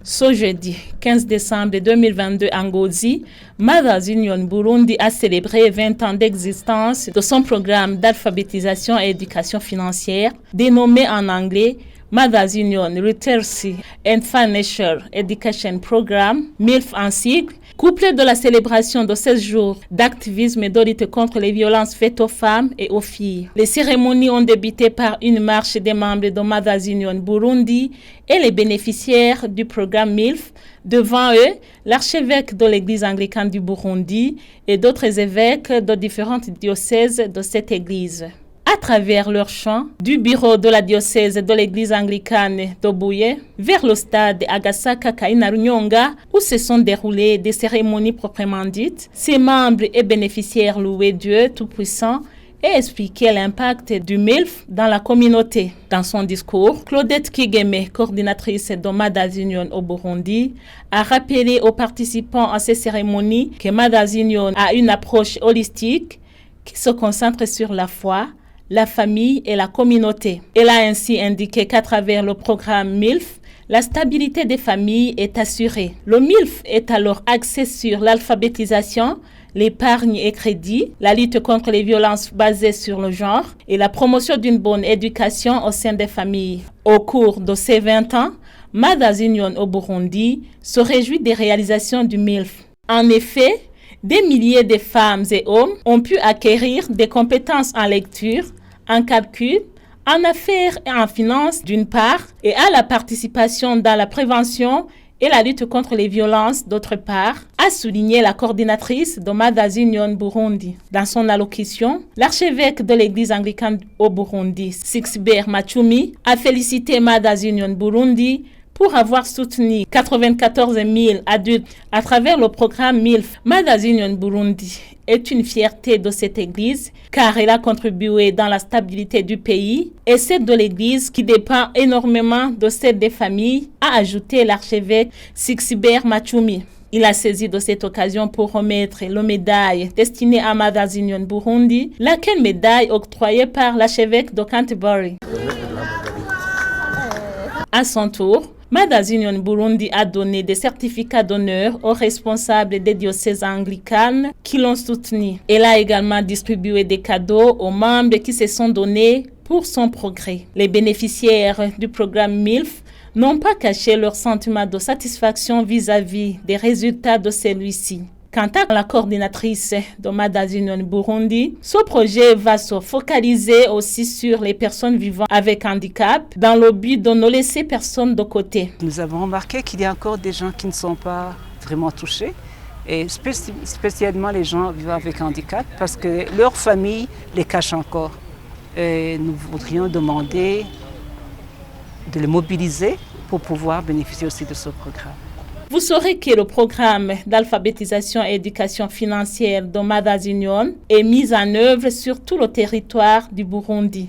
Ce jeudi 15 décembre 2022 à Ngozi, Mothers Union Burundi a célébré 20 ans d'existence de son programme d'alphabétisation et éducation financière, dénommé en anglais Mothers Union Literacy and Financial Education Program, MILF en sigle, couplé de la célébration de 16 jours d'activisme et de lutte contre les violences faites aux femmes et aux filles. Les cérémonies ont débuté par une marche des membres de Mothers Union Burundi et les bénéficiaires du programme MILF. Devant eux, l'archevêque de l'église anglicane du Burundi et d'autres évêques de différentes diocèses de cette église. À travers leur chant, du bureau de la diocèse de l'église anglicane d'Obuye vers le stade Agasaka Kainarunyonga où se sont déroulées des cérémonies proprement dites, ses membres et bénéficiaires louaient Dieu Tout-Puissant et expliquaient l'impact du MILF dans la communauté. Dans son discours, Claudette Kigeme, coordinatrice de Mothers Union au Burundi, a rappelé aux participants à ces cérémonies que Mothers Union a une approche holistique qui se concentre sur la foi, la famille et la communauté. Elle a ainsi indiqué qu'à travers le programme MILF, la stabilité des familles est assurée. Le MILF est alors axé sur l'alphabétisation, l'épargne et crédit, la lutte contre les violences basées sur le genre et la promotion d'une bonne éducation au sein des familles. Au cours de ces 20 ans, Mothers Union au Burundi se réjouit des réalisations du MILF. En effet, des milliers de femmes et hommes ont pu acquérir des compétences en lecture, en calcul, en affaires et en finance d'une part, et à la participation dans la prévention et la lutte contre les violences d'autre part, a souligné la coordinatrice de Mothers Union Burundi. Dans son allocution, l'archevêque de l'église anglicane au Burundi, Sixbert Machumi, a félicité Mothers Union Burundi pour avoir soutenu 94 000 adultes à travers le programme MILF. Mothers Union Burundi est une fierté de cette église car elle a contribué dans la stabilité du pays et celle de l'église qui dépend énormément de celle des familles, a ajouté l'archevêque Sixbert Machumi. Il a saisi de cette occasion pour remettre la médaille destinée à Mothers Union Burundi, laquelle médaille octroyée par l'archevêque de Canterbury. À son tour, Mothers Union Burundi a donné des certificats d'honneur aux responsables des diocèses anglicanes qui l'ont soutenu. Elle a également distribué des cadeaux aux membres qui se sont donnés pour son progrès. Les bénéficiaires du programme MILF n'ont pas caché leur sentiment de satisfaction vis-à-vis des résultats de celui-ci. Quant à la coordinatrice de Mothers Union Burundi, ce projet va se focaliser aussi sur les personnes vivant avec handicap dans le but de ne laisser personne de côté. Nous avons remarqué qu'il y a encore des gens qui ne sont pas vraiment touchés, et spécialement les gens vivant avec handicap, parce que leur famille les cache encore. Et nous voudrions demander de les mobiliser pour pouvoir bénéficier aussi de ce programme. Vous saurez que le programme d'alphabétisation et éducation financière de Mothers Union est mis en œuvre sur tout le territoire du Burundi.